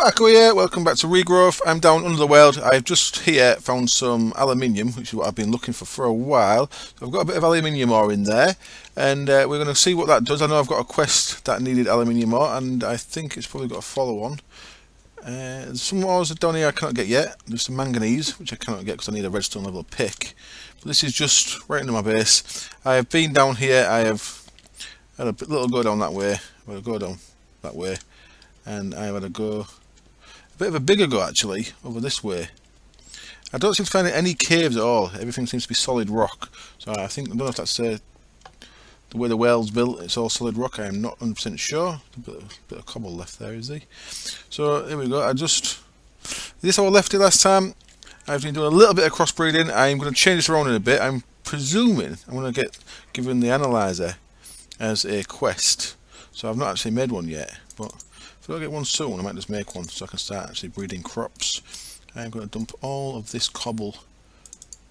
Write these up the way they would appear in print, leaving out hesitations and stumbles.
Marco here, welcome back to Regrowth. I'm down under the world. I've just here found some aluminium, which is what I've been looking for a while. So I've got a bit of aluminium ore in there, and we're going to see what that does. I know I've got a quest that needed aluminium ore, and I think it's probably got a follow-on. There's some ores down here I cannot get yet. There's some manganese, which I cannot get because I need a redstone level pick. But this is just right into my base. I have been down here, I have had a little go down that way, I've had a go down that way, and I've had a go, a bit of a bigger go actually, over this way. I don't seem to find any caves at all. Everything seems to be solid rock. So I think, I don't know if that's the way the world's built, it's all solid rock. I am not 100% sure. A bit of cobble left there, is there? So here we go. This is how I left it last time. I've been doing a little bit of crossbreeding. I'm going to change this around in a bit. I'm presuming I'm going to get given the analyzer as a quest. So I've not actually made one yet, but if I don't get one soon, I might just make one so I can start actually breeding crops. I'm going to dump all of this cobble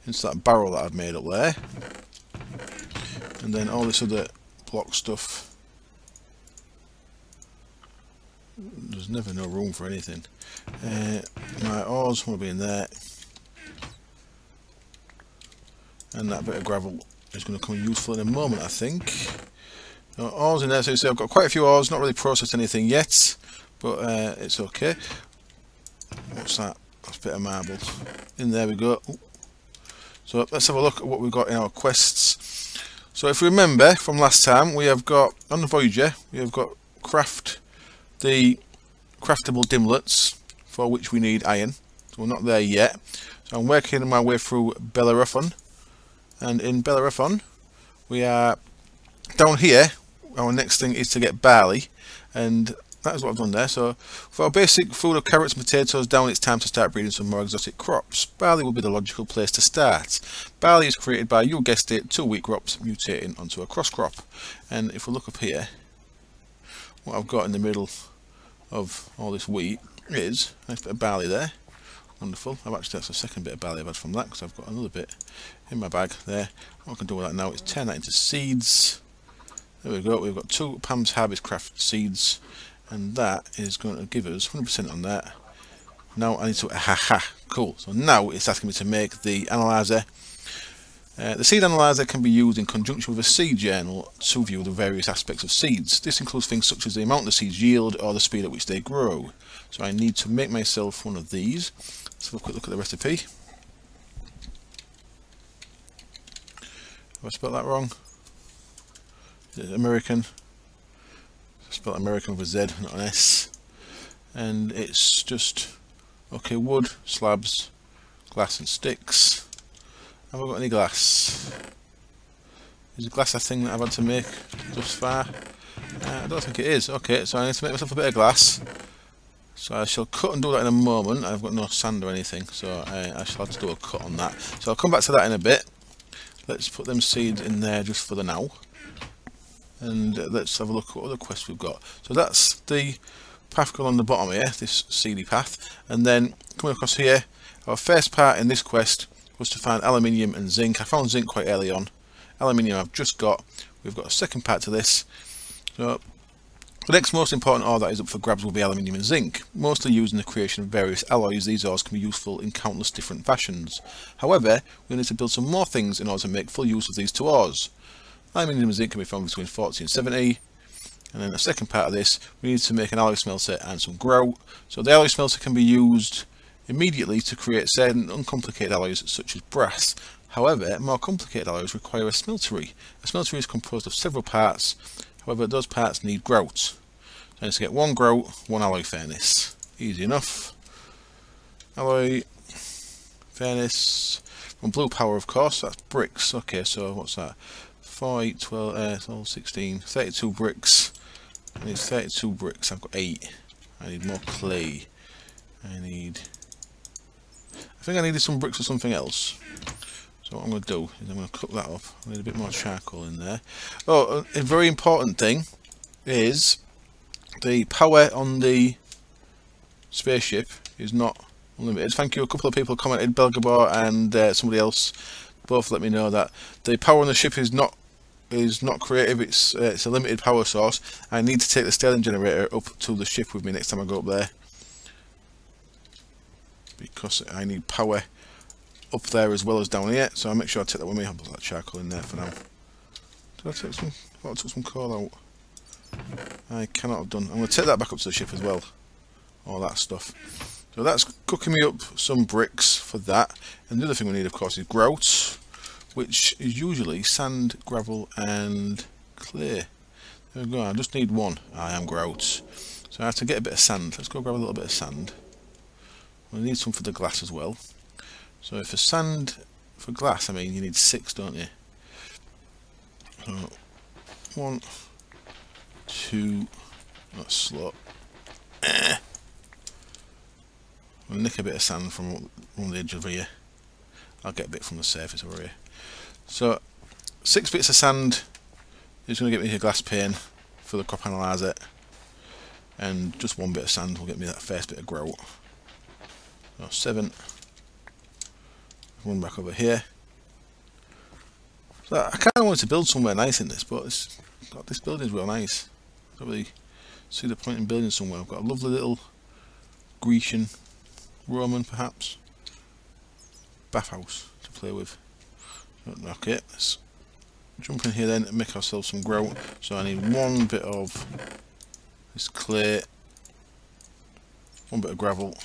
into that barrel that I've made up there, and then all this other block stuff. There's never no room for anything. My ores will be in there, and that bit of gravel is going to come useful in a moment, I think. Ores in there, so you see I've got quite a few ores, not really processed anything yet, but it's okay. What's that? That's a bit of marble. In there we go. Ooh. So let's have a look at what we've got in our quests. So if we remember from last time, we have got, on the Voyager, we have got craft the craftable dimlets, for which we need iron. So we're not there yet. So I'm working my way through Bellerophon, and in Bellerophon we are down here. Our next thing is to get barley, and that is what I've done there. So for our basic food of carrots and potatoes down, it's time to start breeding some more exotic crops. Barley will be the logical place to start. Barley is created by, you guessed it, 2 wheat crops mutating onto a cross crop. And if we look up here, what I've got in the middle of all this wheat is a nice bit of barley there. Wonderful. That's the second bit of barley I've had from that, because I've got another bit in my bag there. What I can do with that now is turn that into seeds. There we go, we've got 2 Pam's Harvest Craft seeds, and that is going to give us 100% on that. Now I need to, cool, so now it's asking me to make the analyzer. The seed analyzer can be used in conjunction with a seed journal to view the various aspects of seeds. This includes things such as the amount the seeds yield or the speed at which they grow. So I need to make myself one of these. Let's have a quick look at the recipe. Have I spelled that wrong? Is it American? I spelled American with a Z, not an S. And it's just, okay, wood, slabs, glass and sticks. Have I got any glass? Is the glass a thing that I've had to make thus far? I don't think it is. Okay, so I need to make myself a bit of glass. So I shall cut and do that in a moment. I've got no sand or anything, so I shall have to do a cut on that. So I'll come back to that in a bit. Let's put them seeds in there just for the now. And let's have a look at what other quests we've got. So that's the path going on the bottom here, this seedy path. And then coming across here, our first part in this quest was to find aluminium and zinc. I found zinc quite early on. Aluminium I've just got. We've got a second part to this. So the next most important ore that is up for grabs will be aluminium and zinc. Mostly used in the creation of various alloys, these ores can be useful in countless different fashions. However, we need to build some more things in order to make full use of these 2 ores. Aluminium and zinc can be found between 40 and 70. And then the second part of this, we need to make an alloy smelter and some grout. So the alloy smelter can be used immediately to create certain uncomplicated alloys such as brass. However, more complicated alloys require a smeltery. A smeltery is composed of several parts. However, those parts need grout. So I need to get 1 grout, 1 alloy furnace. Easy enough. Alloy furnace from blue power, of course. That's bricks. Okay, so what's that? 4, 8, 12, 16, 32 bricks. I need 32 bricks. I've got 8. I need more clay. I think I needed some bricks or something else. So what I'm going to do is I'm going to cook that up. I need a bit more charcoal in there. Oh, a very important thing is the power on the spaceship is not unlimited. Thank you, a couple of people commented, Belgabor and somebody else, both let me know that the power on the ship is not creative. It's a limited power source. I need to take the Sterling generator up to the ship with me next time I go up there. because I need power up there as well as down here, so I'll make sure I take that with me. I'll put that charcoal in there for now. Did I take some? I thought I took some coal out. I cannot have done. I'm going to take that back up to the ship as well. All that stuff. So that's cooking me up some bricks for that. And the other thing we need, of course, is grout, which is usually sand, gravel, and clay. There we go. I just need one. I am grout. So I have to get a bit of sand. Let's go grab a little bit of sand. We need some for the glass as well. So for sand, for glass, I mean, you need 6, don't you? So 1, 2, that's slot. I'll nick a bit of sand from the edge over here. I'll get a bit from the surface over here. So 6 bits of sand is going to get me a glass pane for the crop analyzer, and just 1 bit of sand will get me that first bit of grout. So 7. Run back over here. So I kind of wanted to build somewhere nice in this, but this building is real nice. I don't really see the point in building somewhere. I've got a lovely little Grecian, Roman perhaps, bathhouse to play with. Okay, let's jump in here then and make ourselves some grout. So I need 1 bit of this clay, 1 bit of gravel.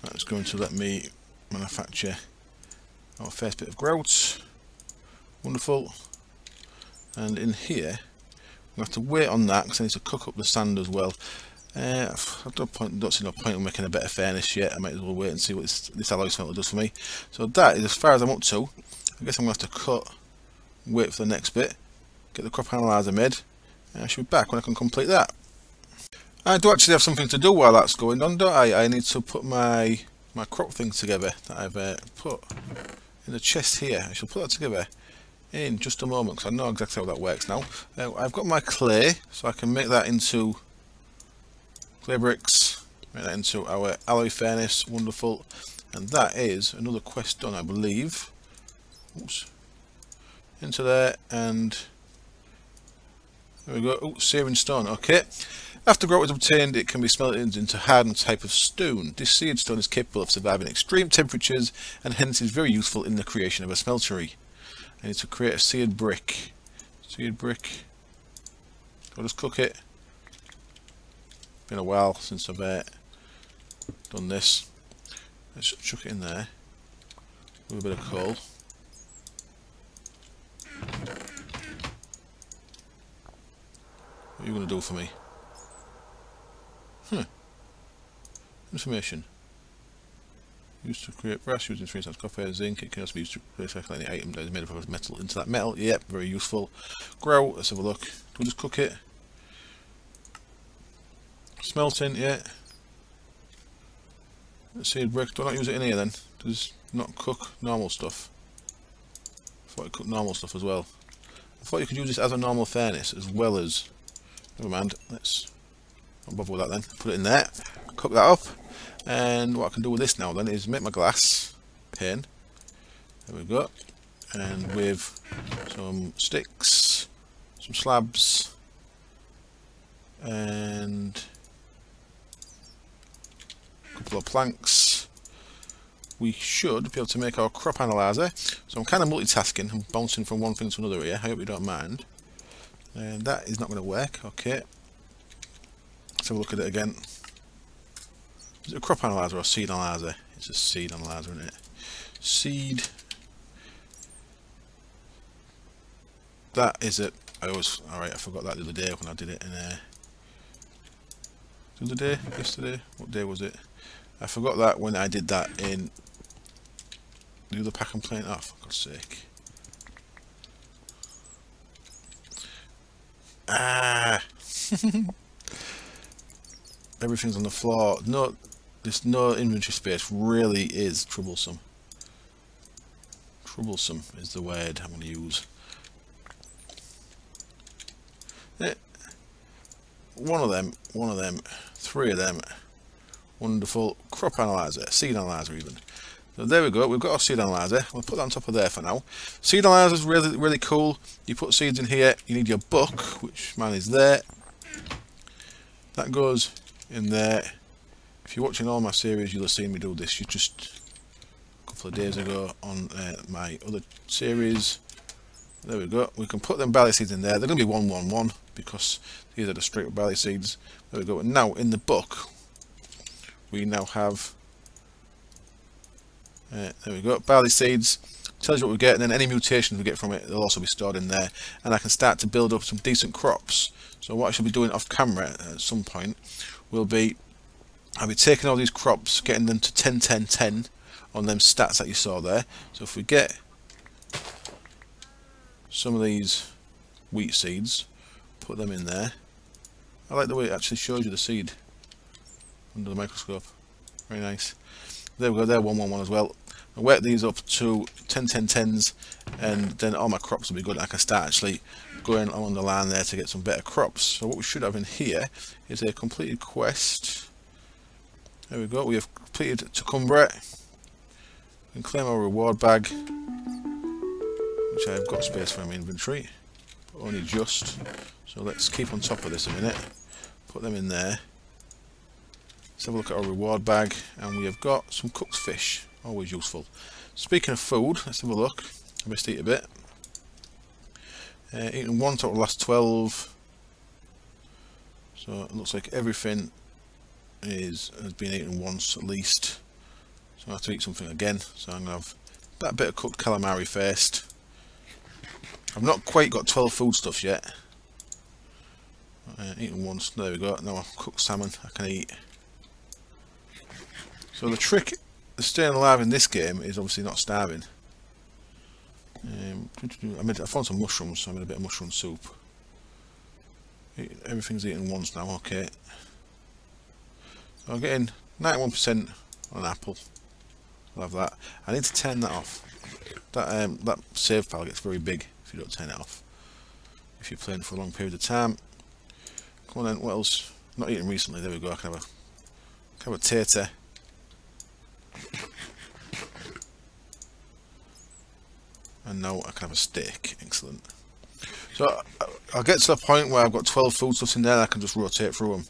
That's going to let me manufacture our first bit of grout. Wonderful. And in here, we have to wait on that because I need to cook up the sand as well. I don't see no point in making a better furnace yet. I might as well wait and see what this alloy smelter does for me. So that is as far as I'm up to. I guess I'm going to have to cut, wait for the next bit, get the crop analyzer made, and I should be back when I can complete that. I do actually have something to do while that's going on, don't I? I need to put my crop thing together that I've put in the chest here. I shall put that together in just a moment because I know exactly how that works now. I've got my clay, so I can make that into clay bricks, make that into our alloy furnace. Wonderful. And that is another quest done, I believe. Oops. Into there, and there we go. Oh, searing stone. Okay. After grout is obtained, it can be smelted into hardened type of stone. This seared stone is capable of surviving extreme temperatures and hence is very useful in the creation of a smeltery. I need to create a seared brick. Seared brick. I'll just cook it. Been a while since I've done this. Let's chuck it in there with a bit of coal. What are you going to do for me? Information. Used to create brass using 3 times copper and zinc. It can also be used to recycle any item that is made of metal into that metal. Yep, very useful. Grout, let's have a look. Do we just cook it? Smelting, yeah. Let's see, brick. Do I not use it in here then? Does not cook normal stuff? I thought it cooked normal stuff as well. I thought you could use this as a normal furnace as well as. Never mind. Let's not bother with that then. Put it in there. Cook that up. And what I can do with this now then is make my glass pane. There we go. And with some sticks, some slabs, and a couple of planks, we should be able to make our crop analyzer. So I'm kind of multitasking. I'm bouncing from one thing to another here. I hope you don't mind. And that is not going to work. Okay. Let's have a look at it again. Is it a crop analyzer or a seed analyzer? It's a seed analyzer, isn't it? Seed. That is it. Alright, I forgot that the other day when I did it in the other day? Yesterday? What day was it? I forgot that when I did that in the other pack and plane. Oh, for God's sake. Ah! Everything's on the floor. No, there's no inventory space. Really is troublesome. Troublesome is the word I'm going to use. One of them, 3 of them. Wonderful. Crop analyzer, seed analyzer even. So there we go, we've got our seed analyzer. We'll put that on top of there for now. Seed analyzer is really, really cool. You put seeds in here, you need your book, which mine is there. That goes in there, if you're watching all my series, you'll have seen me do this just a couple of days ago on my other series. There we go. We can put them barley seeds in there. They're going to be 111 because these are the straight up barley seeds. There we go. And now in the book, we now have there we go, barley seeds. Tells you what we get, and then any mutations we get from it, they'll also be stored in there. And I can start to build up some decent crops. So what I should be doing off camera at some point will be, I'll be taking all these crops, getting them to 10, 10, 10 on them stats that you saw there. So if we get some of these wheat seeds, put them in there. I like the way it actually shows you the seed under the microscope. Very nice. There we go, they're 111 as well. I'll wet these up to 10, 10, 10s, and then all my crops will be good. I can start actually going along the line there to get some better crops. So what we should have in here is a completed quest. There we go, we have completed Tucumbra. We can claim our reward bag, which I've got space for in my inventory, but only just. So let's keep on top of this a minute. Put them in there. Let's have a look at our reward bag, and we have got some cooked fish. Always useful. Speaking of food, let's have a look. I must eat a bit. Eaten one total last 12. So it looks like everything has been eaten once at least. So I have to eat something again. So I'm going to have that bit of cooked calamari first. I've not quite got 12 foodstuffs yet. Eaten once. There we go. Now I've cooked salmon I can eat. So the trick staying alive in this game is obviously not starving. I found some mushrooms, so I made a bit of mushroom soup. Everything's eaten once now, okay. So I'm getting 91% on an apple. I'll have that. I need to turn that off. That save file gets very big if you don't turn it off. If you're playing for a long period of time. Come on then, what else? Not eaten recently, there we go, I can have a tater. And now I can have a steak. Excellent. So I'll get to the point where I've got 12 foodstuffs in there and I can just rotate through them,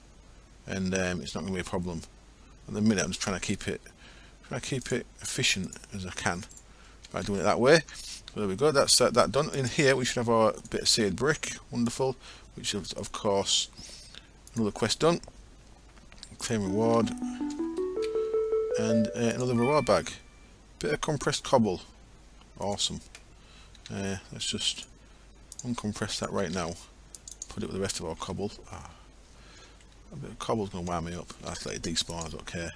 and it's not going to be a problem. At the minute I'm just trying to keep it efficient as I can by doing it that way. So there we go, that's that done. In here we should have our bit of seared brick. Wonderful. Which is of course another quest done. Claim reward. And another reward bag. Bit of compressed cobble. Awesome. Let's just uncompress that right now. Put it with the rest of our cobble. A bit of cobble's going to wind me up. That's let it despawn, I don't care.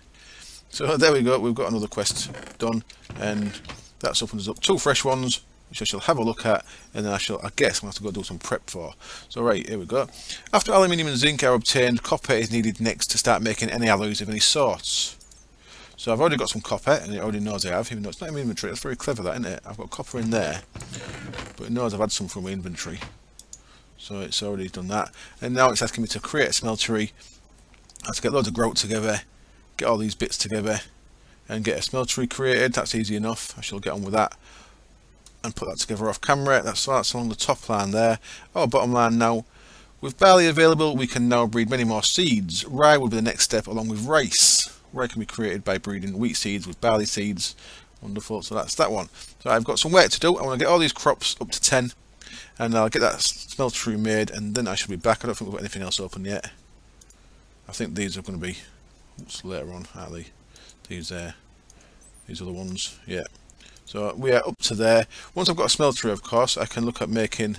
So there we go, we've got another quest done, and that's opened us up 2 fresh ones, which I shall have a look at, and then I guess I'm going to have to go do some prep for. So right, here we go. After aluminium and zinc are obtained, copper is needed next to start making any alloys of any sorts. So I've already got some copper, and it already knows I have, even though it's not in my inventory. That's very clever, that, isn't it? I've got copper in there, but it knows I've had some from my inventory. So it's already done that. And now it's asking me to create a smeltery. I have to get loads of grout together, get all these bits together, and get a smeltery created. That's easy enough. I shall get on with that and put that together off camera. That's along the top line there. Our bottom line now. With barley available, we can now breed many more seeds. Rye will be the next step along with rice. Rye can be created by breeding wheat seeds with barley seeds. Wonderful, so that's that one. So I've got some work to do. I want to get all these crops up to 10, and I'll get that smeltery made, and then I should be back. I don't think we've got anything else open yet. I think these are going to be later on, aren't they? These other ones, yeah. So we are up to there. Once I've got a smeltery, of course, I can look at making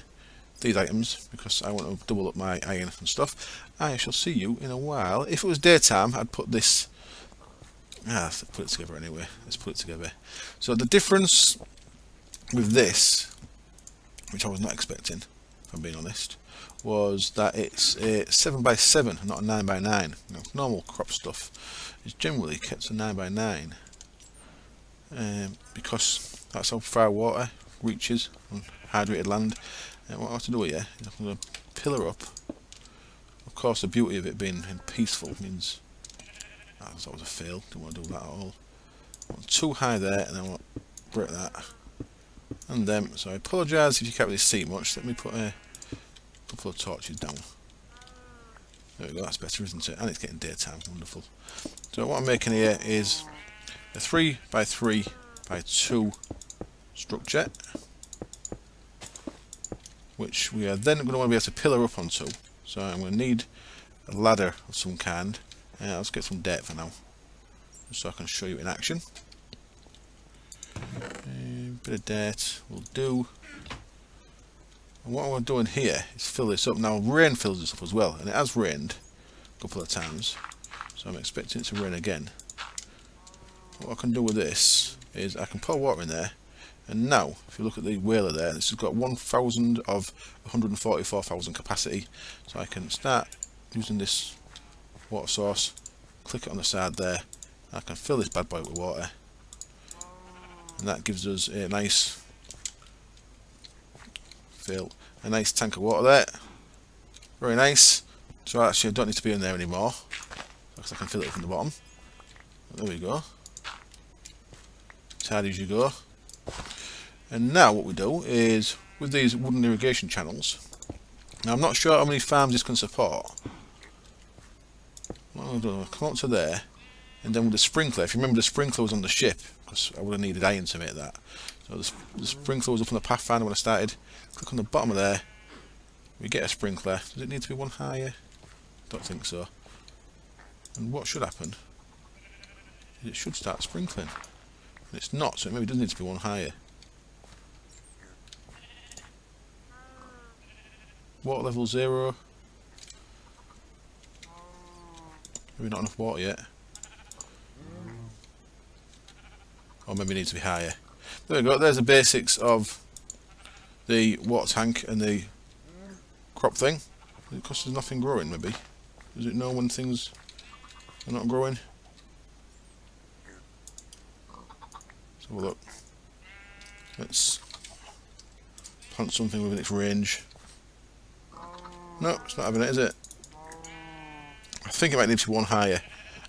these items, because I want to double up my iron and stuff. I shall see you in a while. If it was daytime, I'd put this... let's put it together anyway. Let's put it together. So the difference with this, which I was not expecting, if I'm being honest, was that it's a 7x7, not a 9x9. You know, normal crop stuff is generally kept a 9x9, because that's how far water reaches on hydrated land. And what I have to do here is I'm going to pillar up. Of course, the beauty of it being peaceful means that was a fail. Don't want to do that at all. I want too high there, and I want to break that. And then, so I apologise if you can't really see much. Let me put a couple of torches down. There we go, that's better, isn't it? And it's getting daytime, wonderful. So what I'm making here is a 3 by 3 by 2 structure, which we are then going to want to be able to pillar up onto. So I'm going to need a ladder of some kind. Let's get some dirt for now, just so I can show you in action. Bit of dirt will do. And what I'm doing here is fill this up. Now rain fills this up as well, and it has rained a couple of times, so I'm expecting it to rain again. What I can do with this is I can pour water in there, and now if you look at the whaler there, this has got 1,000 of 144,000 capacity, so I can start using this water source, click it on the side there, and I can fill this bad boy with water, and that gives us a nice fill, a nice tank of water there. Very nice. So actually I don't need to be in there anymore, because I can fill it from the bottom. There we go. Tidy as you go. And now what we do is, with these wooden irrigation channels, now I'm not sure how many farms this can support. What I'm going to come up to there, and then with the sprinkler, if you remember the sprinkler was on the ship, because I would have needed iron to make that. So the sprinkler was up on the Pathfinder when I started. Click on the bottom of there, we get a sprinkler. Does it need to be one higher? Don't think so. And what should happen is it should start sprinkling. And it's not, so it maybe does need to be one higher. Water level 0. Maybe not enough water yet. Or maybe it needs to be higher. There we go, there's the basics of the water tank and the crop thing. Because there's nothing growing, maybe. Does it know when things are not growing? Let's have a look. Let's plant something within its range. No, it's not having it, is it? I think it might need to be one higher.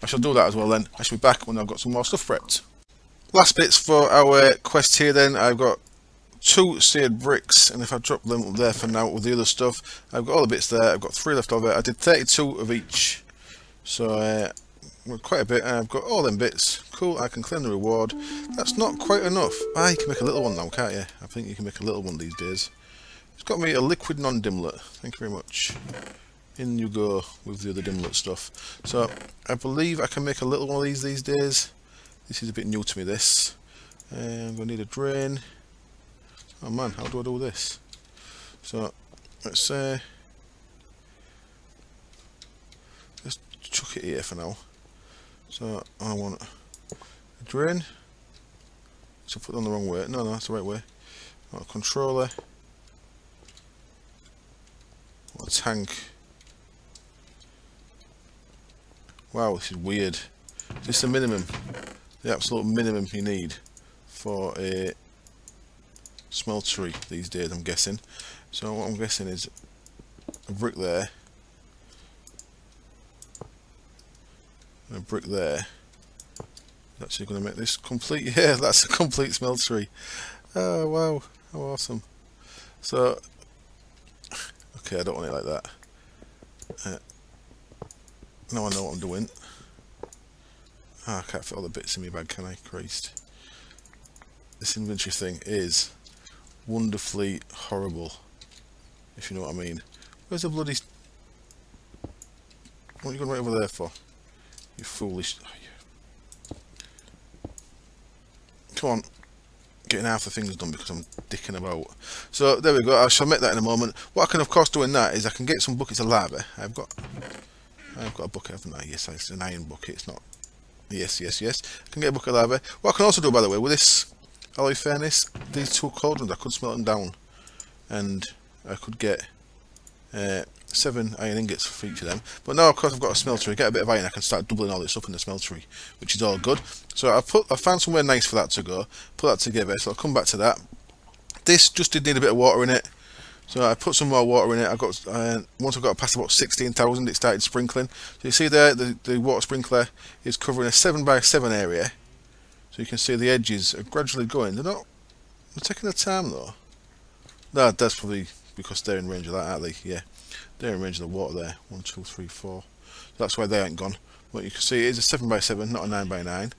I shall do that as well then. I shall be back when I've got some more stuff prepped. Last bits for our quest here then. I've got 2 seared bricks, and if I drop them up there for now with the other stuff, I've got all the bits there. I've got 3 left over. I did 32 of each, so quite a bit. And I've got all them bits. Cool, I can claim the reward. That's not quite enough. You can make a little one now, can't you? I think you can make a little one these days. It's got me a liquid non-dimlet. Thank you very much. In you go with the other dimlet stuff. So I believe I can make a little one of these days. This is a bit new to me, this. I'm going to need a drain. Oh man, how do I do this? So let's chuck it here for now. So I want a drain. So put it on the wrong way. No, that's the right way. I want a controller. I want a tank. Wow, this is weird. Is this the minimum? The absolute minimum you need for a smeltery these days, I'm guessing. So what I'm guessing is a brick there and a brick there. Actually going to make this complete. Yeah, that's a complete smeltery. Oh wow, how awesome. So okay, I don't want it like that. Now I know what I'm doing. I can't fit all the bits in my bag, can I? Christ. This inventory thing is wonderfully horrible, if you know what I mean. Where's the bloody... What are you going right over there for? You foolish... Oh, you... Come on. Getting half the things done because I'm dicking about. So there we go, I shall make that in a moment. What I can of course do in that is I can get some buckets of lava. I've got a bucket, haven't I? Yes, it's an iron bucket, it's not... Yes. I can get a bucket of lava. What I can also do, by the way, with this alloy furnace, these 2 cauldrons, I could smelt them down, and I could get 7 iron ingots for each of them. But now, of course, I've got a smeltery. Get a bit of iron, I can start doubling all this up in the smeltery, which is all good. So I found somewhere nice for that to go. Put that together. So I'll come back to that. This just did need a bit of water in it. So I put some more water in it. I got once I got past about 16,000, it started sprinkling. So you see there, the water sprinkler is covering a 7 by 7 area. So you can see the edges are gradually going. They're taking their time though. No, that's probably because they're in range of that, aren't they? Yeah. They're in range of the water there. 1, 2, 3, 4. So that's why they ain't gone. But you can see it is a 7 by 7, not a 9 by 9.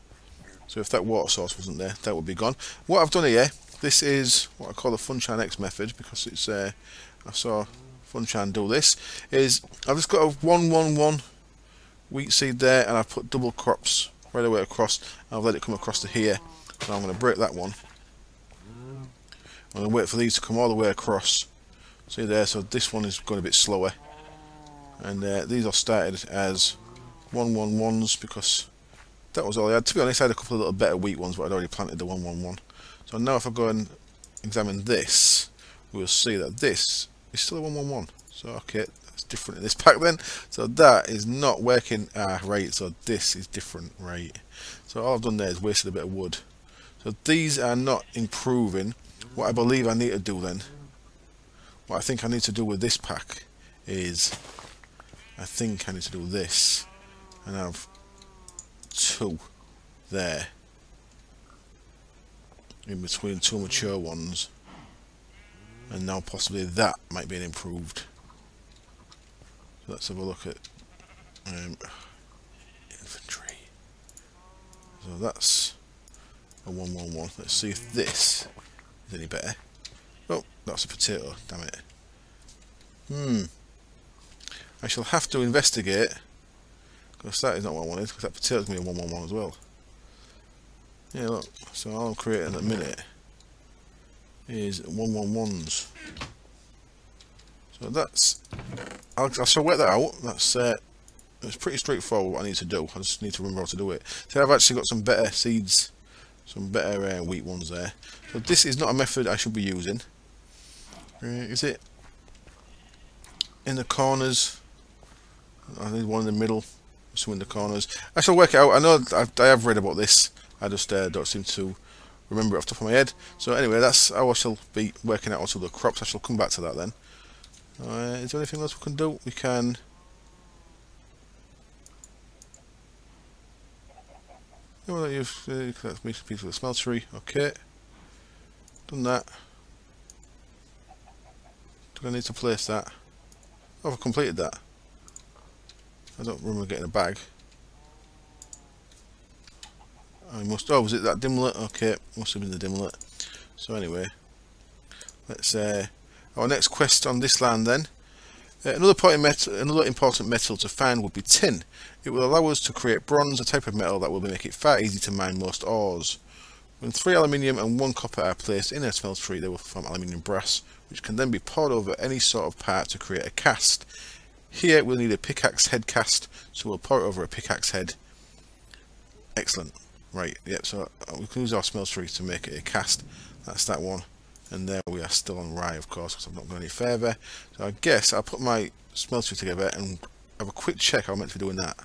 So if that water source wasn't there, that would be gone. What I've done here, this is what I call the Funshine X method, because it's I saw Funshine do this, is I've just got a 1-1-1 wheat seed there, and I've put double crops right away across, and I've let it come across to here. So I'm going to break that one. I'm going to wait for these to come all the way across. See there, so this one is going a bit slower. And these are started as 1-1-1s because that was all I had. To be honest, I had a couple of little better wheat ones, but I'd already planted the 1-1-1. So now if I go and examine this, we'll see that this is still a 1-1-1. So okay, that's different in this pack then. So that is not working right, so this is different, right. So all I've done there is wasted a bit of wood. So these are not improving. What I believe I need to do then, what I think I need to do with this pack is, I think I need to do this and have 2 there in between 2 mature ones, and now possibly that might be an improved. So let's have a look at infantry. So that's a 1-1-1. Let's see if this is any better. Oh, that's a potato, damn it. I shall have to investigate, because that is not what I wanted, because that potato's going to be a 1-1-1 as well. Yeah, look, so all I'm creating at the minute is 1-1-1s. So that's, I shall work that out. That's it's pretty straightforward what I need to do. I just need to remember how to do it. So I've actually got some better seeds, some better wheat ones there. So this is not a method I should be using. Is it? In the corners, I need one in the middle, some in the corners. I shall work it out. I know I have read about this, I just don't seem to remember it off the top of my head. So anyway, that's how I shall be working out also the crops. I shall come back to that then. Is there anything else we can do? We can... Oh, you've collect meat piece of the smeltery. Okay. Done that. Do I need to place that? Oh, I've completed that. I don't remember getting a bag. I must... Oh, was it that dimlet? Okay, must have been the dimlet. So anyway, let's... our next quest on this land then. Another important metal to find would be tin. It will allow us to create bronze, a type of metal that will make it far easier to mine most ores. When 3 aluminium and 1 copper are placed in a smeltery, they will form aluminium brass, which can then be poured over any sort of part to create a cast. Here we'll need a pickaxe head cast, so we'll pour it over a pickaxe head. Excellent. Right, yep, so we can use our smeltery to make it a cast. That's that one. And there we are still on rye, of course, because I've not gone any further. So I guess I'll put my smeltery together and have a quick check how I'm meant to be doing that.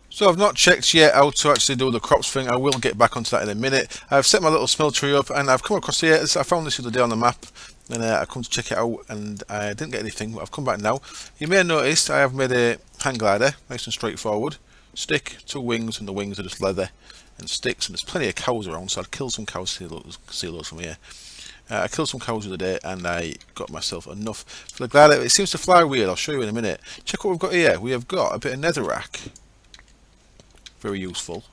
So I've not checked yet how to actually do the crops thing. I will get back onto that in a minute. I've set my little smeltery up and I've come across here. I found this the other day on the map and I come to check it out and I didn't get anything, but I've come back now. You may have noticed I have made a hang glider, nice and straightforward. Stick, 2 wings, and the wings are just leather and sticks, and there's plenty of cows around, so I'd kill some cows to see those from here. I killed some cows the other day and I got myself enough for the glider. It seems to fly weird, I'll show you in a minute. Check what we've got here. We have got a bit of netherrack. Very useful.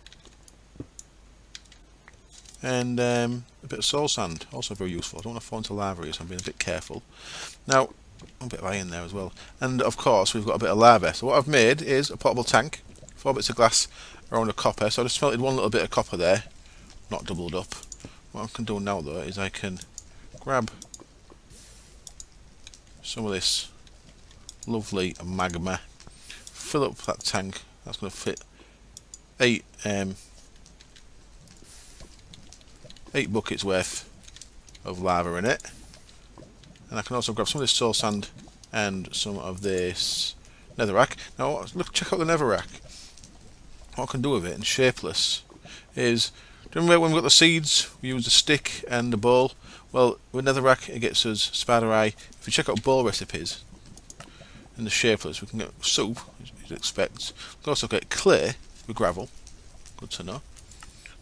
And a bit of soul sand, also very useful. I don't want to fall into lava here, so I'm being a bit careful. Now, a bit of iron there as well. And of course, we've got a bit of lava. So what I've made is a portable tank, 4 bits of glass around a copper. So I just smelted 1 little bit of copper there, not doubled up. What I can do now though is I can grab some of this lovely magma, fill up that tank. That's going to fit 8 buckets worth of lava in it, and I can also grab some of this soul sand and some of this netherrack. Now look, check out the netherrack. What I can do with it in shapeless is, do you remember when we got the seeds we used a stick and a bowl? Well, with netherrack it gets us spider eye. If you check out bowl recipes in the shapeless, we can get soup, as you'd expect. We can also get clay with gravel, good to know.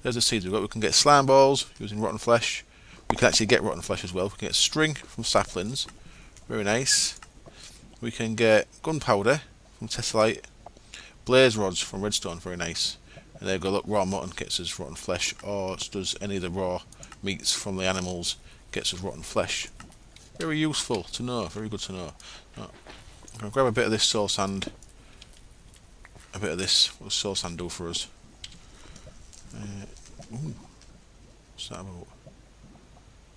There's the seeds we've got. We can get slime balls using rotten flesh. We can actually get rotten flesh as well. We can get string from saplings, very nice. we can get gunpowder from tessellite, blaze rods from redstone, very nice. And there you go, look, raw mutton gets us rotten flesh, or does any of the raw meats from the animals gets us rotten flesh. Very useful to know, very good to know. I'm going to grab a bit of this soul sand, a bit of this. What does soul sand do for us? Ooh, what's that about?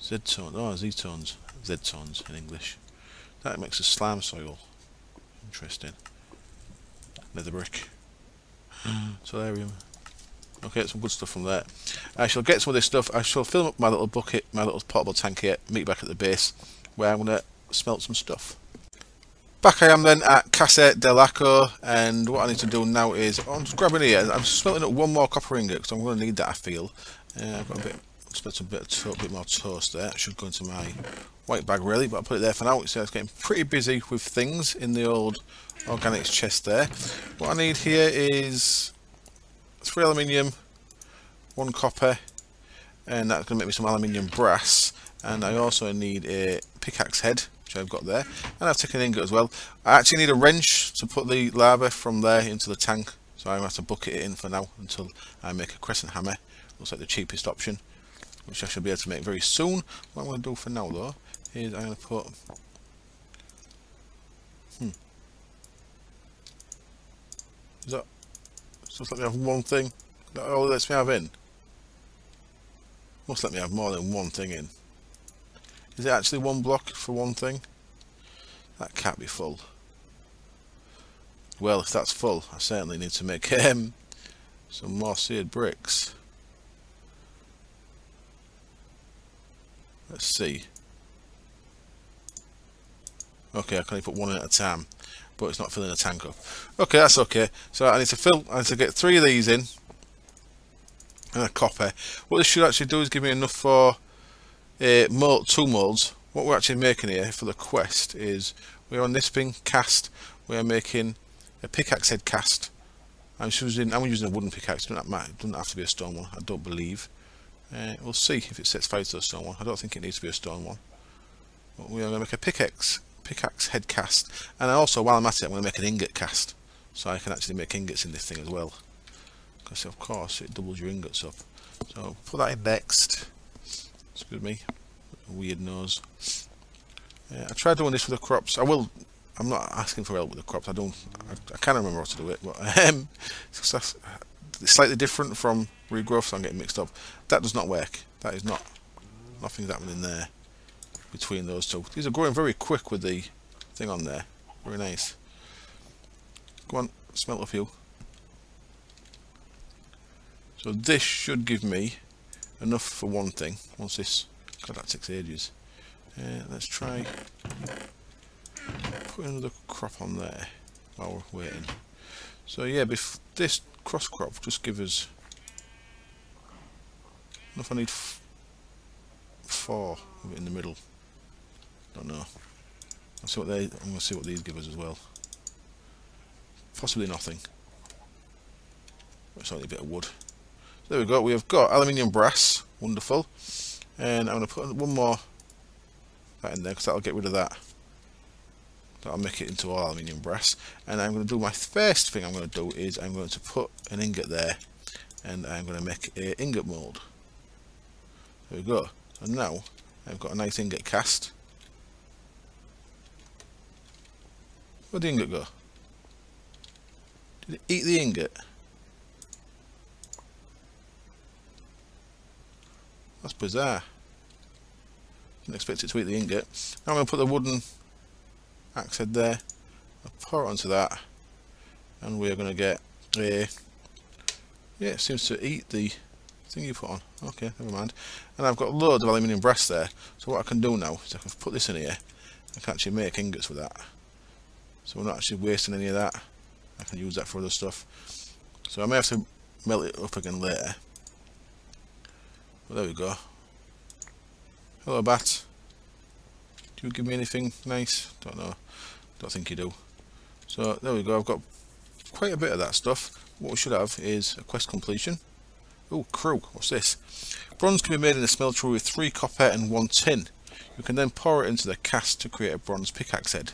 Z-tones, oh, Z-tones, Z-tones in English. That makes a slime soil. Interesting. Nether brick. Solarium. Okay, some good stuff from there. I shall get some of this stuff. I shall fill up my little bucket, my little portable tank here, meet back at the base, where I'm going to smelt some stuff. Back I am then at Casa dell'Acqua, and what I need to do now is, I'm just grabbing here, I'm smelting up one more copper ingot, because I'm going to need that, I feel. I've got a bit more toast there. It should go into my white bag really, but I'll put it there for now. So it's getting pretty busy with things in the old organics chest there. What I need here is 3 aluminium, 1 copper, and that's going to make me some aluminium brass. And I also need a pickaxe head, which I've got there, and I've taken an ingot as well. I actually need a wrench to put the lava from there into the tank, so I'm going to have to bucket it in for now until I make a crescent hammer. Looks like the cheapest option, which I should be able to make very soon. What I'm going to do for now though is I'm going to put is that just let me have one thing? Is that all it lets me have in? Must let me have more than one thing in. Is it actually one block for one thing? That can't be full. Well, if that's full, I certainly need to make some more seared bricks. Let's see. Okay, I can only put one in at a time, but it's not filling the tank up. Okay, that's okay. So I need to get 3 of these in, and a copper. What this should actually do is give me enough for 2 molds. What we're actually making here for the quest is we're on this thing cast. We are making a pickaxe head cast. I'm using a wooden pickaxe. It doesn't have to be a stone one, I don't believe. We'll see if it sets fire to the stone one. I don't think it needs to be a stone one. But we are going to make a pickaxe head cast, and also while I'm at it, I'm going to make an ingot cast, so I can actually make ingots in this thing as well. Because of course it doubles your ingots up. So put that in next. Excuse me, weird nose. I tried doing this with the crops. I'm not asking for help with the crops. I can't remember how to do it, but it's slightly different from regrowth, so I'm getting mixed up. That does not work. That is not. Nothing's happening there between those two. These are growing very quick with the thing on there. Very nice. Go on, smelt a few. So this should give me enough for one thing. Once this, God, that takes ages. Let's try put another crop on there while we're waiting. So yeah, this cross crop just give us enough. I need 4 of it in the middle. Don't know. I'm going to see what these give us as well. Possibly nothing. It's only a bit of wood. So there we go. We have got aluminium brass. Wonderful. And I'm going to put one more that in there because that'll get rid of that. That'll make it into all aluminium brass. And I'm going to do my first thing I'm going to do is I'm going to put an ingot there, and I'm going to make an ingot mold. There we go. And now I've got a nice ingot cast. Where'd the ingot go? Did it eat the ingot? That's bizarre. Didn't expect it to eat the ingot. Now I'm going to put the wooden axe head there. I'll pour it onto that, and we are going to get a. Yeah, it seems to eat the thing you put on. Okay, never mind. And I've got loads of aluminium brass there. So what I can do now is I can put this in here. I can actually make ingots with that. So we're not actually wasting any of that. I can use that for other stuff. So I may have to melt it up again later. But there we go. Hello, bat. Do you give me anything nice? Don't know. Don't think you do. So there we go. I've got quite a bit of that stuff. What we should have is a quest completion. Oh, crew. What's this? Bronze can be made in a smeltery with 3 copper and 1 tin. You can then pour it into the cast to create a bronze pickaxe head.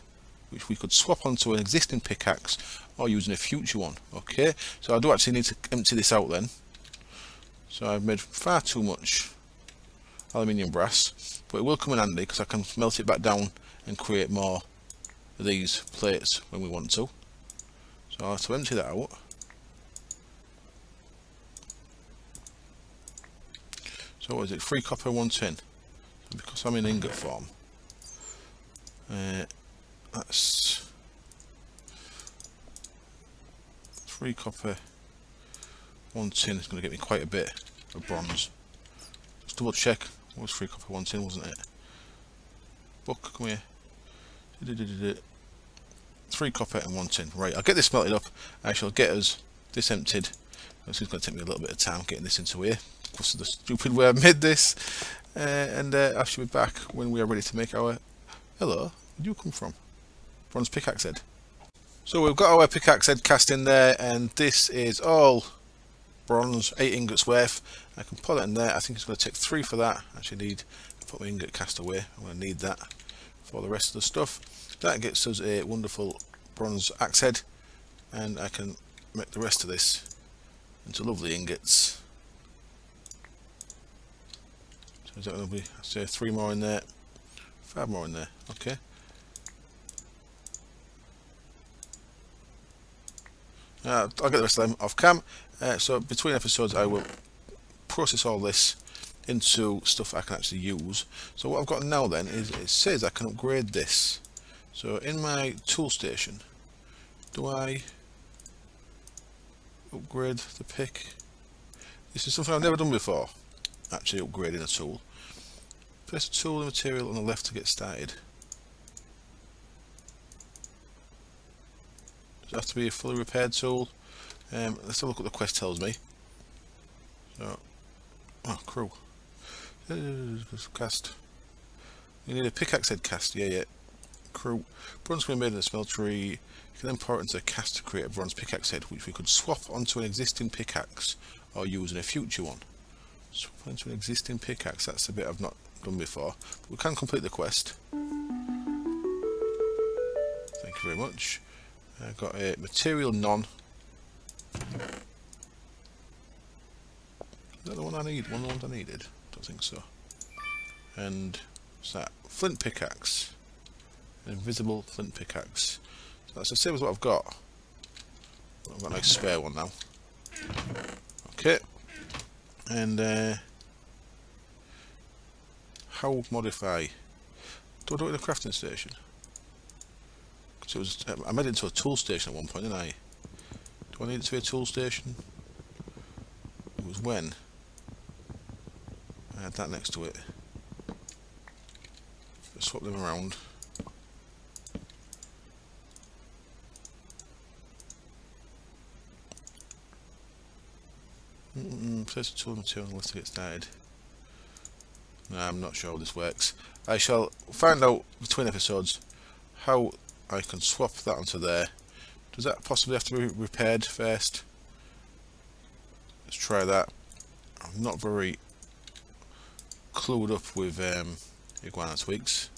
which we could swap onto an existing pickaxe or using a future one. Okay, so I do actually need to empty this out then. So I've made far too much aluminium brass, but it will come in handy because I can melt it back down and create more of these plates when we want to. So I'll have to empty that out. So what is it? 3 copper, 1 tin. So because I'm in ingot form, that's 3 copper, 1 tin is going to get me quite a bit of bronze. Just double check. It was 3 copper, 1 tin, wasn't it? Book, come here. 3 copper and 1 tin. Right, I'll get this smelted up. I shall get us this emptied. This is going to take me a little bit of time getting this into here because of the stupid way I made this. And I shall be back when we are ready to make our... Hello, where do you come from? Bronze pickaxe head. So we've got our pickaxe head cast in there, and this is all bronze, 8 ingots worth. I can put that in there. I think it's going to take 3 for that. I actually need to put my ingot cast away. I'm going to need that for the rest of the stuff. That gets us a wonderful bronze axe head, and I can make the rest of this into lovely ingots. So is that going to be, say, 3 more in there, 5 more in there. Okay. I'll get the rest of them off cam. So between episodes I will process all this into stuff I can actually use. So what I've got now then is it says I can upgrade this. So in my tool station, do I upgrade the pick? This is something I've never done before, actually upgrading a tool. Place a tool and material on the left to get started. Does it have to be a fully repaired tool? Let's have a look what the quest tells me. So, oh, crew. Cast. You need a pickaxe head cast. Yeah. Crew. Bronze can be made in a smeltery. You can then pour it into a cast to create a bronze pickaxe head, which we could swap onto an existing pickaxe or use in a future one. Swap onto an existing pickaxe. That's a bit I've not done before. But we can complete the quest. Thank you very much. I've got a material none. Is that the one I need? One of the ones I needed? Don't think so. And what's that? Flint pickaxe. An invisible flint pickaxe. So that's the same as what I've got. I've got a nice spare one now. Okay. And how modify? Do I do it in a crafting station? So it was, I made it into a tool station at one point, didn't I? Do I need it to be a tool station? It was when I had that next to it. Let's swap them around. Place a tool material left to get started. No, I'm not sure how this works. I shall find out between episodes how I can swap that onto there. Does that possibly have to be repaired first? Let's try that. I'm not very clued up with iguana twigs.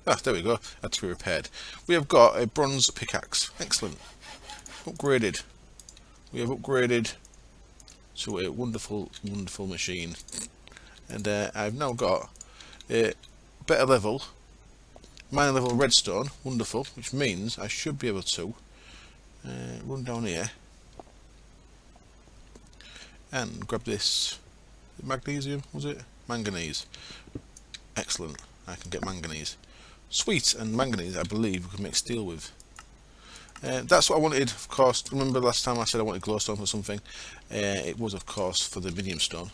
Ah, there we go. Had to be repaired. We have got a bronze pickaxe. Excellent. Upgraded. We have upgraded to a wonderful, wonderful machine. And I've now got a better level, minor level redstone. Wonderful. Which means I should be able to run down here and grab this magnesium, was it? Manganese. Excellent. I can get manganese. Sweet, and manganese I believe we can make steel with. That's what I wanted, of course. Remember last time I said I wanted glowstone for something? It was, of course, for the medium stone.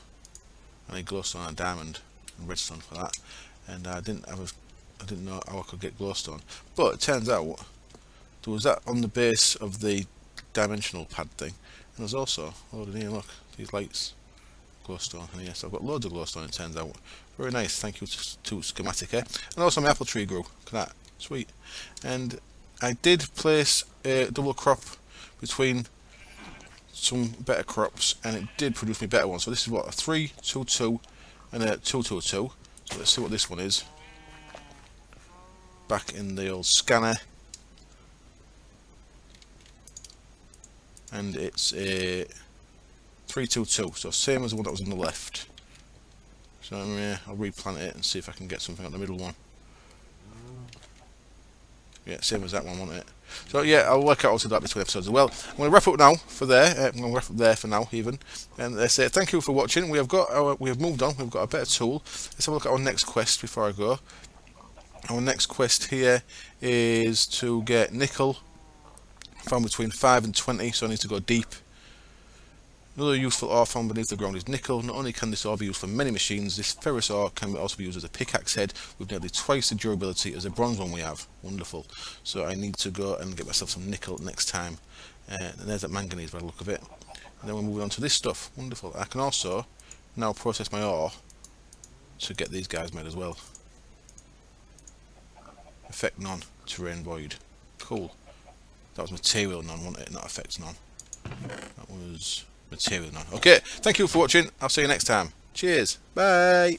I need glowstone and diamond and redstone for that. And I didn't know how I could get glowstone. But it turns out there was that on the base of the dimensional pad thing. And there's also, oh, here, look, these lights, glowstone. And yes, I've got loads of glowstone, it turns out. Very nice, thank you to Schematica. And also my apple tree grew. Look at that, sweet. And I did place a double crop between some better crops, and it did produce me better ones. So this is what, a 3, 2, 2, and a 2, 2, 2. So let's see what this one is. back in the old scanner, and it's a 322, so same as the one that was on the left. So I'll replant it and see if I can get something on the middle one. Yeah, same as that one, wasn't it? So yeah, I'll work out also that between episodes as well. I'm going to wrap up now for there. I'm going to wrap up there for now, even. And I say thank you for watching. We have moved on. We've got a better tool. Let's have a look at our next quest before I go. Our next quest here is to get nickel. Found between 5 and 20, so I need to go deep. Another useful ore found beneath the ground is nickel. Not only can this ore be used for many machines, this ferrous ore can also be used as a pickaxe head with nearly twice the durability as a bronze one we have. Wonderful. So I need to go and get myself some nickel next time. And there's that manganese by the look of it. And then we're moving on to this stuff. Wonderful. I can also now process my ore to get these guys made as well. Effect none. Terrain void. Cool. That was material none, wasn't it? Not effects none. That was material none. Okay, thank you for watching. I'll see you next time. Cheers. Bye.